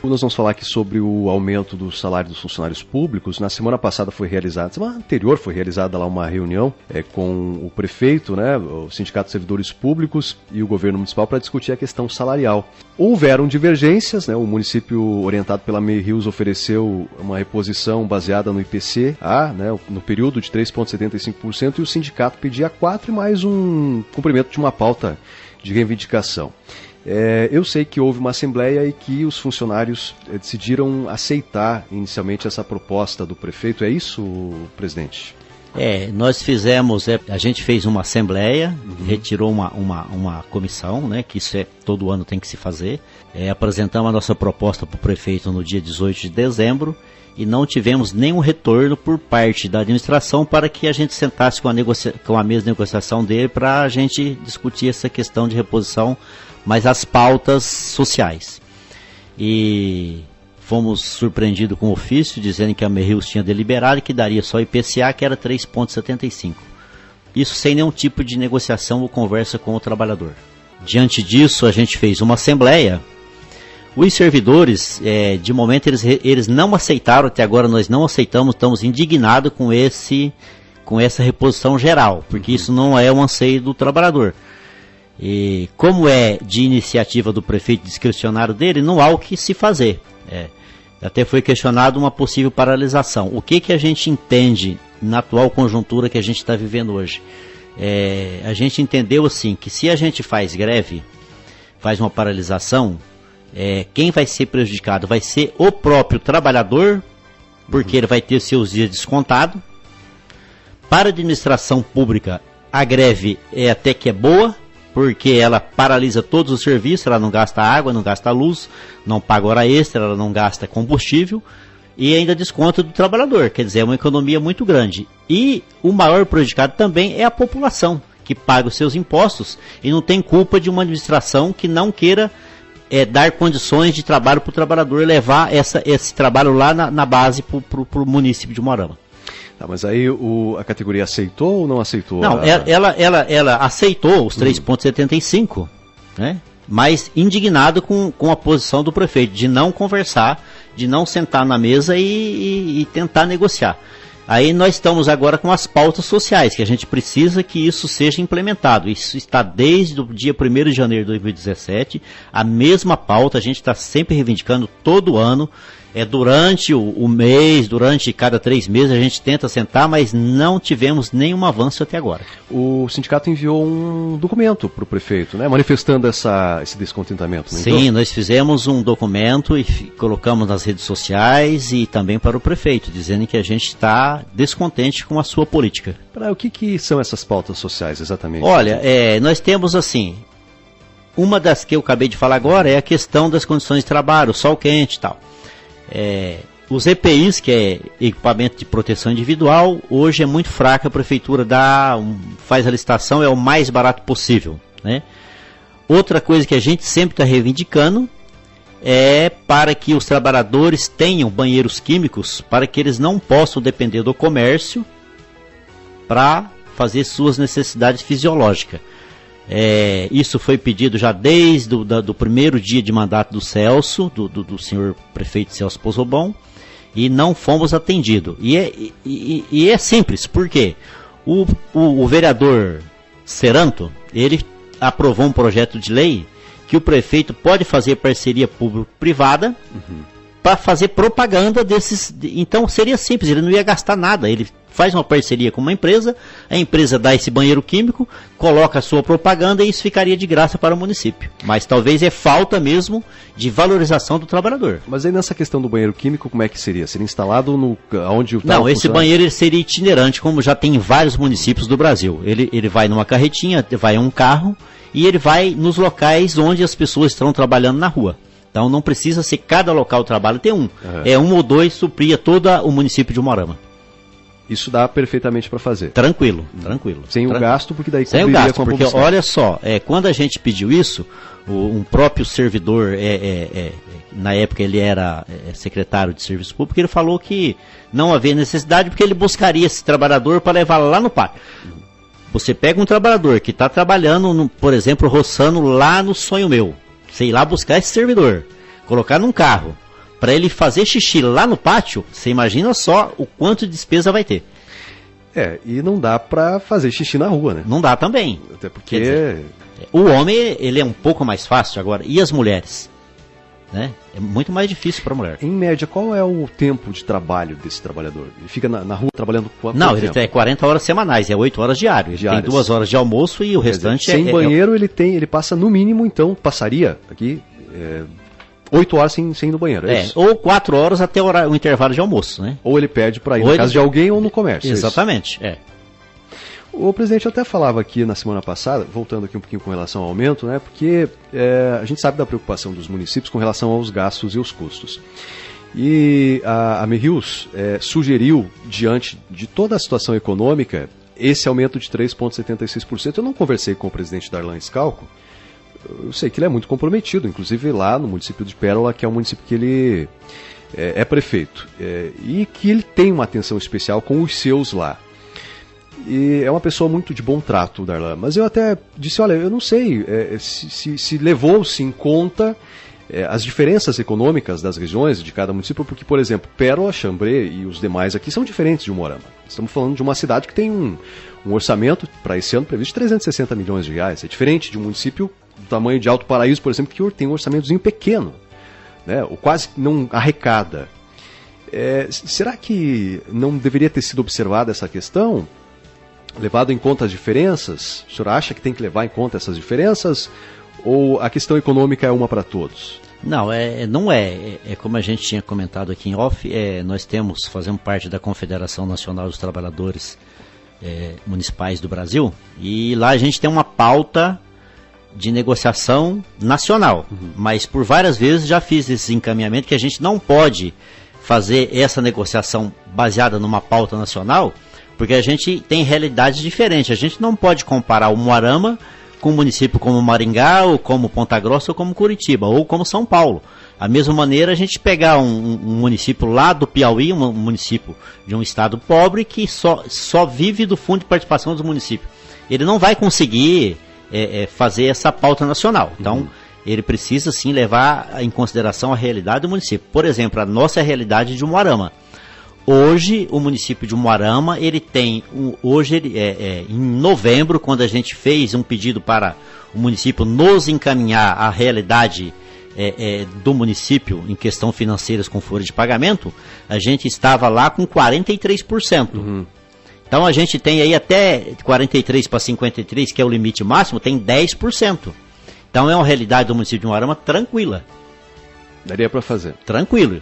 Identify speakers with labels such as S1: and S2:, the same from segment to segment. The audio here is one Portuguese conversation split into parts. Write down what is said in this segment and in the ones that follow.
S1: Nós vamos falar aqui sobre o aumento do salário dos funcionários públicos. Na semana anterior foi realizada lá uma reunião com o prefeito, né, o Sindicato de Servidores Públicos e o governo municipal para discutir a questão salarial. Houveram divergências, né, o município orientado pela May-Hills ofereceu uma reposição baseada no IPCA, né, no período de 3,75%, e o sindicato pedia 4% e mais um cumprimento de uma pauta de reivindicação. Eu sei que houve uma assembleia e que os funcionários decidiram aceitar inicialmente essa proposta do prefeito. É isso, presidente?
S2: Nós fizemos, a gente fez uma assembleia, retirou uma comissão, né, que isso todo ano tem que se fazer. Apresentamos a nossa proposta para o prefeito no dia 18 de dezembro e não tivemos nenhum retorno por parte da administração para que a gente sentasse com a mesa de negociação dele para a gente discutir essa questão de reposição, mas as pautas sociais. E fomos surpreendidos com o ofício, dizendo que a May-Hills tinha deliberado que daria só IPCA, que era 3,75. Isso sem nenhum tipo de negociação ou conversa com o trabalhador. Diante disso, a gente fez uma assembleia. Os servidores, de momento, eles não aceitaram, até agora nós não aceitamos, estamos indignados com essa reposição geral, porque isso não é um anseio do trabalhador. E como é de iniciativa do prefeito discricionário dele, não há o que se fazer. Até foi questionado uma possível paralisação. O que a gente entende na atual conjuntura que a gente está vivendo hoje? A gente entendeu assim, que se a gente faz greve, faz uma paralisação, quem vai ser prejudicado vai ser o próprio trabalhador, porque ele vai ter seus dias descontados. Para a administração pública, a greve até que é boa, porque ela paralisa todos os serviços, ela não gasta água, não gasta luz, não paga hora extra, ela não gasta combustível e ainda desconta do trabalhador, quer dizer, é uma economia muito grande. E o maior prejudicado também é a população, que paga os seus impostos e não tem culpa de uma administração que não queira dar condições de trabalho para o trabalhador, levar esse trabalho lá na base para o município de Umuarama.
S1: Tá, mas aí a categoria aceitou ou não aceitou?
S2: Não, ela aceitou os 3,75, né? Mas indignado com a posição do prefeito, de não conversar, de não sentar na mesa e tentar negociar. Aí nós estamos agora com as pautas sociais, que a gente precisa que isso seja implementado. Isso está desde o dia 1º de janeiro de 2017, a mesma pauta, a gente está sempre reivindicando todo ano. Durante o mês, durante cada 3 meses a gente tenta sentar, mas não tivemos nenhum avanço até agora.
S1: O sindicato enviou um documento para o prefeito, né, manifestando esse descontentamento. Não
S2: Sim, nós fizemos um documento e colocamos nas redes sociais e também para o prefeito, dizendo que a gente está descontente com a sua política.
S1: O que são essas pautas sociais exatamente?
S2: Olha, nós temos assim, uma das que eu acabei de falar agora é a questão das condições de trabalho, sol quente e tal. Os EPIs, que é equipamento de proteção individual, hoje é muito fraca, a prefeitura faz a licitação, é o mais barato possível, né? Outra coisa que a gente sempre está reivindicando é para que os trabalhadores tenham banheiros químicos, para que eles não possam depender do comércio para fazer suas necessidades fisiológicas. Isso foi pedido já desde do primeiro dia de mandato do Celso, do senhor prefeito Celso Pozobon, e não fomos atendidos. E é simples, porque o vereador Seranto, ele aprovou um projeto de lei que o prefeito pode fazer parceria público-privada para fazer propaganda desses. Então seria simples, ele não ia gastar nada, ele faz uma parceria com uma empresa, a empresa dá esse banheiro químico, coloca a sua propaganda e isso ficaria de graça para o município. Mas talvez falta mesmo de valorização do trabalhador.
S1: Mas aí nessa questão do banheiro químico, como é que seria? Seria instalado onde o
S2: Não, esse banheiro ele seria itinerante, como já tem em vários municípios do Brasil. Ele vai numa carretinha, vai em um carro e ele vai nos locais onde as pessoas estão trabalhando na rua. Então não precisa ser cada local de trabalho ter um. Um ou dois supria todo o município de Umuarama.
S1: Isso dá perfeitamente para fazer.
S2: Tranquilo.
S1: Sem o gasto, porque daí
S2: sem o gasto, porque olha só, quando a gente pediu isso, um próprio servidor, na época ele era secretário de Serviço Público, ele falou que não havia necessidade, porque ele buscaria esse trabalhador para levar lá no pátio. Você pega um trabalhador que está trabalhando, por exemplo, roçando lá no Sonho Meu, sei lá buscar esse servidor, colocar num carro, para ele fazer xixi lá no pátio, você imagina só o quanto de despesa vai ter.
S1: E não dá para fazer xixi na rua, né?
S2: Não dá também.
S1: Até porque...
S2: o homem, ele é um pouco mais fácil agora. E as mulheres? Né? É muito mais difícil para a mulher.
S1: Em média, qual é o tempo de trabalho desse trabalhador? Ele fica na rua trabalhando quanto
S2: tempo? Não,
S1: ele
S2: tem 40 horas semanais, é 8 horas diárias. Ele tem 2 horas de almoço e o restante
S1: sem banheiro ele passa no mínimo, então, passaria aqui 8 horas sem ir no banheiro.
S2: Ou 4 horas até o intervalo de almoço, né?
S1: Ou ele pede para ir na casa de alguém ou no comércio.
S2: Exatamente,
S1: O presidente até falava aqui na semana passada, voltando aqui um pouquinho com relação ao aumento, né? Porque a gente sabe da preocupação dos municípios com relação aos gastos e os custos. E a Merius sugeriu, diante de toda a situação econômica, esse aumento de 3,76%. Eu não conversei com o presidente Darlan Schalco. Eu sei que ele é muito comprometido, inclusive lá no município de Pérola, que é um município que ele é prefeito, e que ele tem uma atenção especial com os seus lá. E é uma pessoa muito de bom trato, o Darlan. Mas eu até disse, olha, eu não sei se levou-se em conta as diferenças econômicas das regiões de cada município, porque, por exemplo, Pérola, Xambrê e os demais aqui são diferentes de Umuarama. Estamos falando de uma cidade que tem um orçamento para esse ano previsto de 360 milhões de reais. É diferente de um município do tamanho de Alto Paraíso, por exemplo, que tem um orçamentozinho pequeno, né? Ou quase não arrecada. Será que não deveria ter sido observada essa questão? Levado em conta as diferenças? O senhor acha que tem que levar em conta essas diferenças? Ou a questão econômica é uma para todos?
S2: Não, não é. É como a gente tinha comentado aqui em off, nós fazemos parte da Confederação Nacional dos Trabalhadores Municipais do Brasil, e lá a gente tem uma pauta de negociação nacional, mas por várias vezes já fiz esse encaminhamento que a gente não pode fazer essa negociação baseada numa pauta nacional, porque a gente tem realidades diferentes. A gente não pode comparar o Umuarama com um município como Maringá, ou como Ponta Grossa, ou como Curitiba, ou como São Paulo. Da mesma maneira, a gente pegar um município lá do Piauí, um município de um estado pobre, que só vive do fundo de participação dos municípios. Ele não vai conseguir fazer essa pauta nacional. Então, ele precisa sim levar em consideração a realidade do município. Por exemplo, a nossa realidade de Umuarama. Hoje, o município de Umuarama, ele tem, em novembro, quando a gente fez um pedido para o município nos encaminhar a realidade do município em questão financeiras com folha de pagamento, a gente estava lá com 43%. Então a gente tem aí até 43 para 53, que é o limite máximo, tem 10%. Então é uma realidade do município de Umuarama tranquila.
S1: Daria para fazer.
S2: Tranquilo.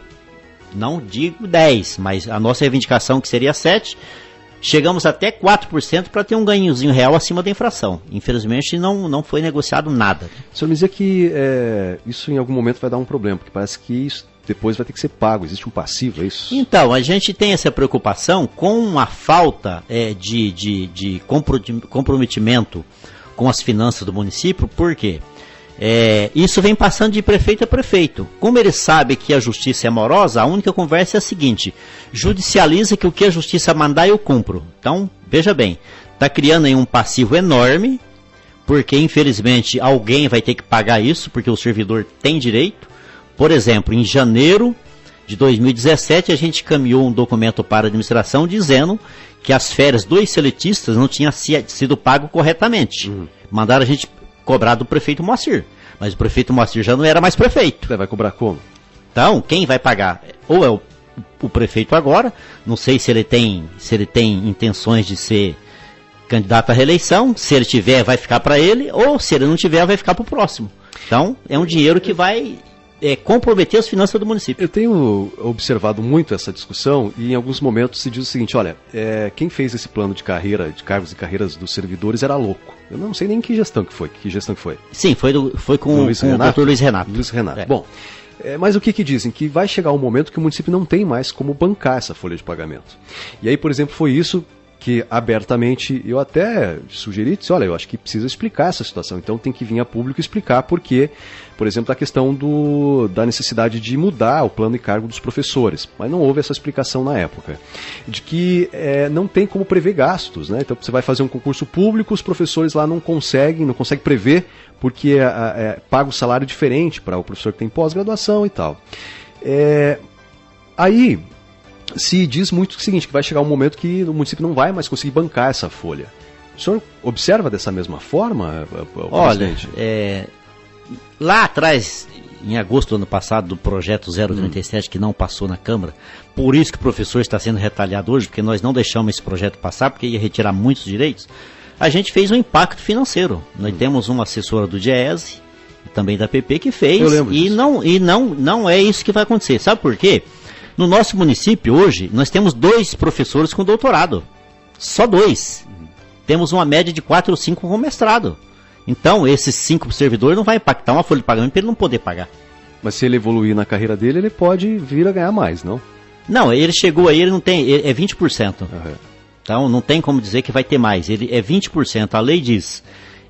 S2: Não digo 10, mas a nossa reivindicação, que seria 7, chegamos até 4% para ter um ganhozinho real acima da inflação. Infelizmente não foi negociado nada.
S1: O senhor me dizia que isso em algum momento vai dar um problema, porque parece que isso depois vai ter que ser pago, existe um passivo, é isso?
S2: Então, a gente tem essa preocupação com a falta de comprometimento com as finanças do município, por quê? Isso vem passando de prefeito a prefeito. Como ele sabe que a justiça é morosa, a única conversa é a seguinte: judicializa que o que a justiça mandar eu cumpro. Então, veja bem, está criando aí um passivo enorme, porque infelizmente alguém vai ter que pagar isso, porque o servidor tem direito. Por exemplo, em janeiro de 2017, a gente encaminhou um documento para a administração dizendo que as férias dos seletistas não tinham sido pago corretamente. Mandaram a gente cobrar do prefeito Moacir, mas o prefeito Moacir já não era mais prefeito.
S1: Vai cobrar como?
S2: Então, quem vai pagar? Ou é o prefeito agora, não sei se ele tem intenções de ser candidato à reeleição, se ele tiver vai ficar para ele, ou se ele não tiver vai ficar para o próximo. Então, é um dinheiro que vai comprometer as finanças do município.
S1: Eu tenho observado muito essa discussão e em alguns momentos se diz o seguinte: olha, quem fez esse plano de carreira, de cargos e carreiras dos servidores era louco. Eu não sei nem que gestão que foi.
S2: Sim, foi com o Dr. Luiz Renato.
S1: Luiz Renato. Bom, mas o que dizem? Que vai chegar um momento que o município não tem mais como bancar essa folha de pagamento. E aí, por exemplo, foi isso que abertamente eu até sugeri, disse, olha, eu acho que precisa explicar essa situação, então tem que vir a público explicar porque, por exemplo, a questão da necessidade de mudar o plano e cargo dos professores, mas não houve essa explicação na época, de que não tem como prever gastos, né? Então você vai fazer um concurso público, os professores lá não conseguem prever, porque paga o salário diferente para o professor que tem pós-graduação e tal. Aí se diz muito o seguinte, que vai chegar um momento que o município não vai mais conseguir bancar essa folha. O senhor observa dessa mesma forma,
S2: presidente? Olha, lá atrás, em agosto do ano passado, do projeto 037, que não passou na Câmara, por isso que o professor está sendo retalhado hoje, porque nós não deixamos esse projeto passar, porque ia retirar muitos direitos, a gente fez um impacto financeiro. Nós temos uma assessora do DIEESE, e também da PP, que fez, e não é isso que vai acontecer. Sabe por quê? No nosso município, hoje, nós temos 2 professores com doutorado. Só 2. Temos uma média de 4 ou 5 com mestrado. Então, esses 5 servidores não vai impactar uma folha de pagamento para ele não poder pagar.
S1: Mas se ele evoluir na carreira dele, ele pode vir a ganhar mais, não?
S2: Não, ele chegou aí, ele não tem, é 20%. Uhum. Então, não tem como dizer que vai ter mais. Ele é 20%. A lei diz,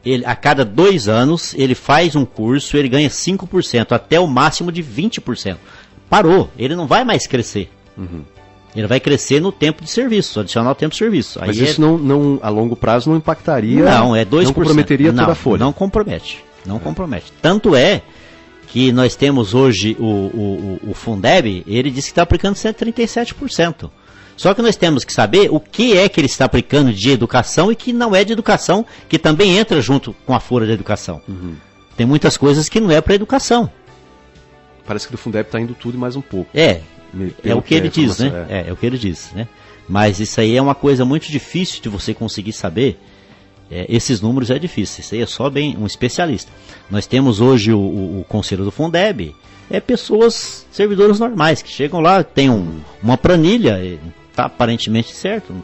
S2: ele, a cada 2 anos, ele faz um curso, ele ganha 5%, até o máximo de 20%. Parou, ele não vai mais crescer. Uhum. Ele vai crescer no tempo de serviço, adicionar o tempo de serviço.
S1: Mas aí isso não, a longo prazo não impactaria?
S2: Não, é 2%.
S1: Não comprometeria toda a folha?
S2: Não compromete, não compromete. Tanto é que nós temos hoje o Fundeb, ele diz que está aplicando 137%. Só que nós temos que saber o que é que ele está aplicando de educação e que não é de educação, que também entra junto com a folha de educação. Uhum. Tem muitas coisas que não é para educação.
S1: Parece que do Fundeb está indo tudo e mais um pouco.
S2: É o que ele diz, né? É o que ele diz, né? Mas isso aí é uma coisa muito difícil de você conseguir saber. Esses números é difícil. Isso aí é só bem um especialista. Nós temos hoje o conselho do Fundeb, pessoas, servidores normais, que chegam lá, tem uma planilha, está aparentemente certo.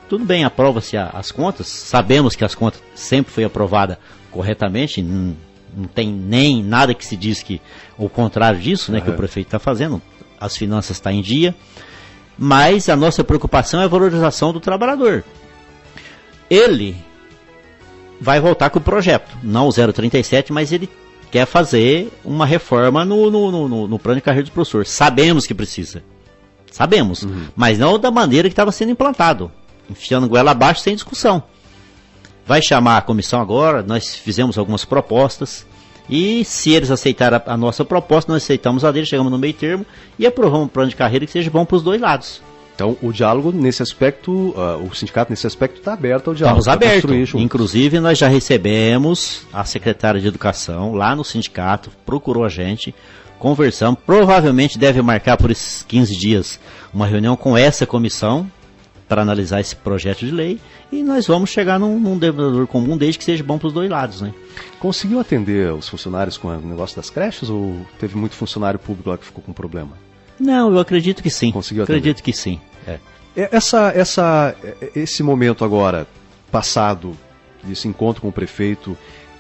S2: Tudo bem, aprova-se as contas. Sabemos que as contas sempre foi aprovada corretamente. Não tem nem nada que se diz que o contrário disso, né, que o prefeito está fazendo. As finanças estão em dia. Mas a nossa preocupação é a valorização do trabalhador. Ele vai voltar com o projeto, não o 037, mas ele quer fazer uma reforma no plano de carreira do professor. Sabemos que precisa. Sabemos. Mas não da maneira que estava sendo implantado. Enfiando goela abaixo sem discussão. Vai chamar a comissão agora, nós fizemos algumas propostas, e se eles aceitarem a nossa proposta, nós aceitamos a dele, chegamos no meio termo, e aprovamos um plano de carreira que seja bom para os 2 lados.
S1: Então, o diálogo nesse aspecto, o sindicato nesse aspecto está aberto ao diálogo.
S2: Estamos abertos. Inclusive, nós já recebemos a secretária de Educação lá no sindicato, procurou a gente, conversamos, provavelmente deve marcar por esses 15 dias uma reunião com essa comissão, para analisar esse projeto de lei, e nós vamos chegar num denominador comum desde que seja bom para os 2 lados, né?
S1: Conseguiu atender os funcionários com o negócio das creches, ou teve muito funcionário público lá que ficou com problema?
S2: Não, eu acredito que sim.
S1: Conseguiu atender?
S2: Acredito que sim.
S1: Esse momento agora, passado, desse encontro com o prefeito,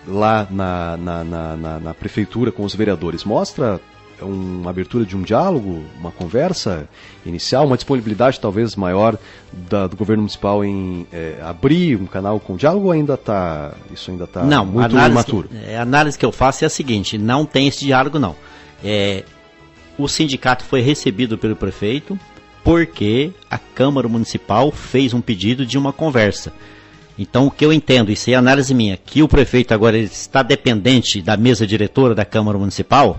S1: lá na prefeitura com os vereadores, mostra uma abertura de um diálogo, uma conversa inicial, uma disponibilidade talvez maior do governo municipal em abrir um canal com diálogo, ou isso ainda está muito imaturo?
S2: A análise que eu faço é a seguinte, não tem esse diálogo não. O sindicato foi recebido pelo prefeito porque a Câmara Municipal fez um pedido de uma conversa. Então o que eu entendo, isso é análise minha, que o prefeito agora ele está dependente da mesa diretora da Câmara Municipal,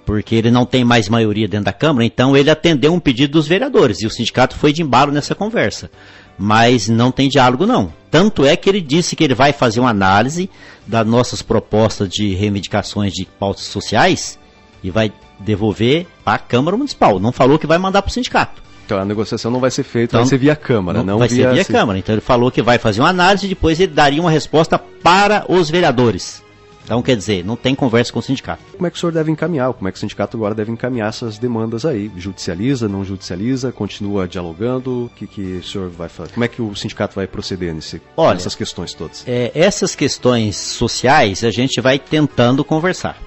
S2: porque ele não tem mais maioria dentro da Câmara, então ele atendeu um pedido dos vereadores, e o sindicato foi de embalo nessa conversa. Mas não tem diálogo não. Tanto é que ele disse que ele vai fazer uma análise das nossas propostas de reivindicações de pautas sociais e vai devolver para a Câmara Municipal. Não falou que vai mandar para o sindicato.
S1: Então a negociação não vai ser feita, vai ser via Câmara, não
S2: vai ser via Câmara. Então ele falou que vai fazer uma análise e depois ele daria uma resposta para os vereadores. Então, quer dizer, não tem conversa com o sindicato.
S1: Como é que o senhor deve encaminhar? Como é que o sindicato agora deve encaminhar essas demandas aí? Judicializa, não judicializa? Continua dialogando? O que o senhor vai fazer? Como é que o sindicato vai proceder nessas questões todas?
S2: Essas questões sociais a gente vai tentando conversar.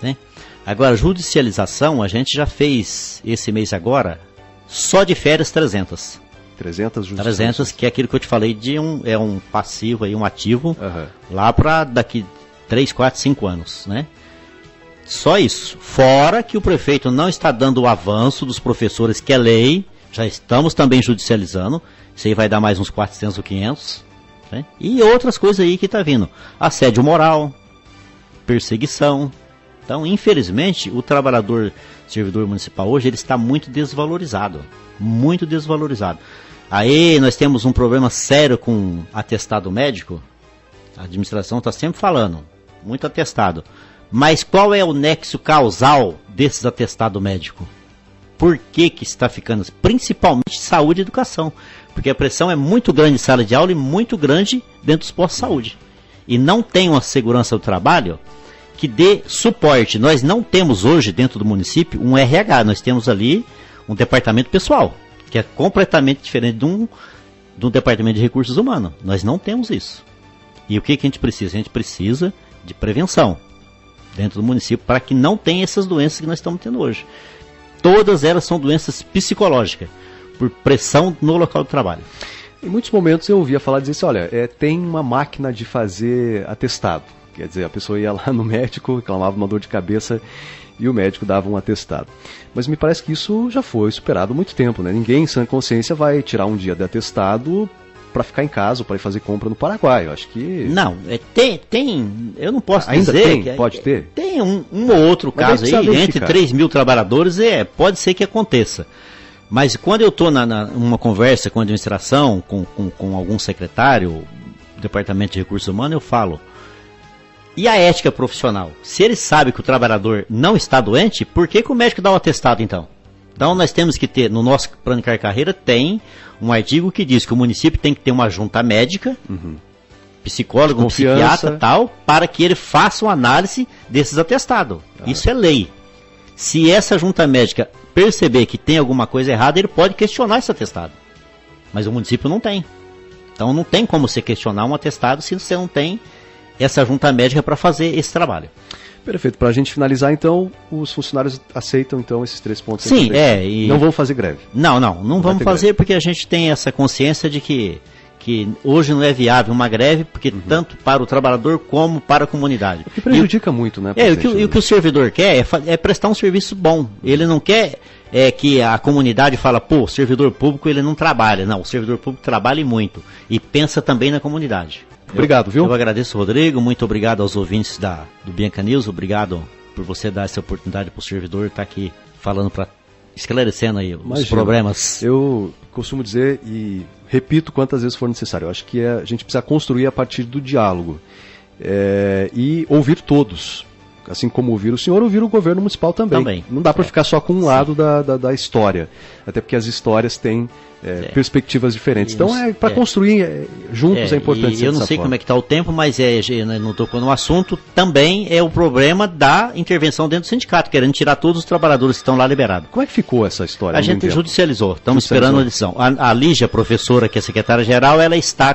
S2: Né? Agora, judicialização, a gente já fez esse mês agora, só de férias 300. 300, que é aquilo que eu te falei de um passivo, aí, um ativo, lá para daqui 3, 4, 5 anos, né? Só isso. Fora que o prefeito não está dando o avanço dos professores, que é lei, já estamos também judicializando, isso aí vai dar mais uns 400 ou 500, né? E outras coisas aí que está vindo. Assédio moral, perseguição. Então, infelizmente, o trabalhador servidor municipal hoje, ele está muito desvalorizado. Muito desvalorizado. Aí nós temos um problema sério com atestado médico. A administração está sempre falando, muito atestado. Mas qual é o nexo causal desses atestados médicos? Por que está ficando? Principalmente saúde e educação. Porque a pressão é muito grande em sala de aula e muito grande dentro dos postos de saúde. E não tem uma segurança do trabalho que dê suporte. Nós não temos hoje dentro do município um RH, nós temos ali um departamento pessoal, que é completamente diferente de um departamento de recursos humanos. Nós não temos isso. E o que a gente precisa? A gente precisa de prevenção dentro do município para que não tenha essas doenças que nós estamos tendo hoje. Todas elas são doenças psicológicas, por pressão no local de trabalho.
S1: Em muitos momentos eu ouvia falar, dizer assim, olha, tem uma máquina de fazer atestado. Quer dizer, a pessoa ia lá no médico, reclamava uma dor de cabeça e o médico dava um atestado. Mas me parece que isso já foi superado há muito tempo, né? Ninguém em sã consciência vai tirar um dia de atestado para ficar em casa ou para ir fazer compra no Paraguai. Eu acho que...
S2: Não, eu não posso
S1: ainda
S2: dizer...
S1: Tem? Pode ter?
S2: Tem um ou outro caso aí, entre 3 mil trabalhadores, pode ser que aconteça. Mas quando eu estou numa conversa com a administração, com algum secretário, departamento de recursos humanos, eu falo, e a ética profissional? Se ele sabe que o trabalhador não está doente, por que o médico dá o atestado então? Então nós temos que ter, no nosso plano de carreira, tem um artigo que diz que o município tem que ter uma junta médica, psicólogo, psiquiatra, tal, para que ele faça uma análise desses atestados. Isso é lei. Se essa junta médica perceber que tem alguma coisa errada, ele pode questionar esse atestado. Mas o município não tem. Então não tem como você questionar um atestado se você não tem essa junta médica para fazer esse trabalho.
S1: Perfeito. Para a gente finalizar, então, os funcionários aceitam, então, esses 3 pontos.
S2: Sim,
S1: não vão fazer greve?
S2: Não vamos fazer greve. Porque a gente tem essa consciência de que hoje não é viável uma greve, porque tanto para o trabalhador como para a comunidade. O
S1: que prejudica muito, né?
S2: O que o servidor quer é prestar um serviço bom. Ele não quer que a comunidade fala, o servidor público ele não trabalha. Não, o servidor público trabalha e muito. E pensa também na comunidade.
S1: Obrigado, viu?
S2: Eu agradeço, Rodrigo. Muito obrigado aos ouvintes do Bianca News. Obrigado por você dar essa oportunidade para o servidor estar aqui falando, esclarecendo aí os problemas.
S1: Eu costumo dizer e repito quantas vezes for necessário. Eu acho que a gente precisa construir a partir do diálogo e ouvir todos. Assim como ouvir o senhor, ouvir o governo municipal também. Não dá para ficar só com um lado da história. Até porque as histórias têm perspectivas diferentes. Então, para construir juntos é importante.
S2: Eu não sei como é que está o tempo, mas não tocou no assunto. Também é o problema da intervenção dentro do sindicato, querendo tirar todos os trabalhadores que estão lá liberados.
S1: Como é que ficou essa história?
S2: A gente judicializou. Estamos esperando a decisão. A Lígia, professora, que é secretária-geral, ela está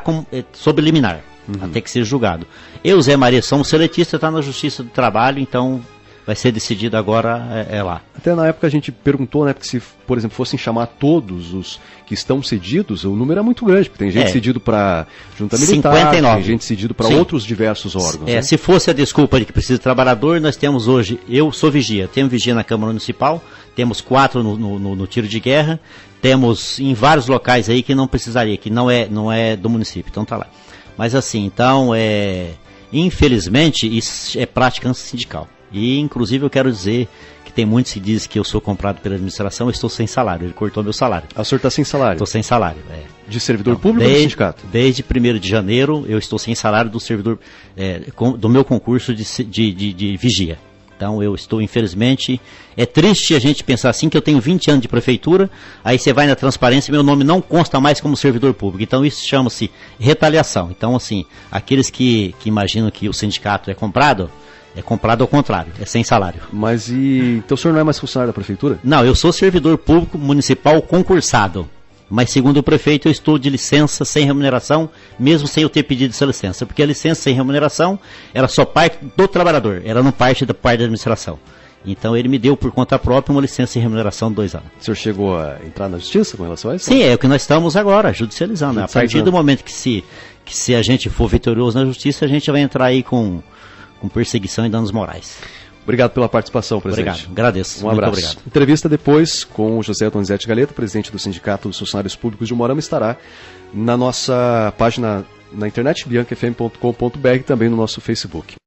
S2: sob liminar. Até que seja julgado. Eu, Zé Maria, somos seletistas, está na Justiça do Trabalho, então vai ser decidido agora lá.
S1: Até na época a gente perguntou, né, porque se, por exemplo, fossem chamar todos os que estão cedidos, o número é muito grande, porque tem gente cedido para junta militar,
S2: 59.
S1: Tem gente cedido para outros diversos órgãos. Né?
S2: Se fosse a desculpa de que precisa de trabalhador, nós temos hoje, eu sou vigia, temos vigia na Câmara Municipal, temos 4 no tiro de guerra, temos em vários locais aí que não precisaria, que não é do município, então tá lá. Mas assim, então, infelizmente, isso é prática sindical. E, inclusive, eu quero dizer que tem muitos que dizem que eu sou comprado pela administração, eu estou sem salário. Ele cortou meu salário.
S1: O senhor está sem salário?
S2: Estou sem salário,
S1: De servidor público ou do sindicato?
S2: Desde 1º de janeiro, eu estou sem salário do servidor, do meu concurso de vigia. Então eu estou, infelizmente, é triste a gente pensar assim, que eu tenho 20 anos de prefeitura, aí você vai na transparência e meu nome não consta mais como servidor público. Então isso chama-se retaliação. Então assim, aqueles que imaginam que o sindicato é comprado ao contrário, é sem salário.
S1: Mas então o senhor não é mais funcionário da prefeitura?
S2: Não, eu sou servidor público municipal concursado. Mas segundo o prefeito eu estou de licença sem remuneração, mesmo sem eu ter pedido essa licença. Porque a licença sem remuneração era só parte do trabalhador, ela não parte da administração. Então ele me deu por conta própria uma licença sem remuneração de 2 anos.
S1: O senhor chegou a entrar na justiça com relação a isso?
S2: Sim, é o que nós estamos agora, judicializando. A partir do momento que se a gente for vitorioso na justiça, a gente vai entrar aí com perseguição e danos morais.
S1: Obrigado pela participação, presidente.
S2: Obrigado, agradeço.
S1: Um abraço.
S2: Muito obrigado.
S1: Entrevista depois com o José Donizete Galeta, presidente do Sindicato dos Funcionários Públicos de Umuarama, estará na nossa página na internet, biancafm.com.br, e também no nosso Facebook.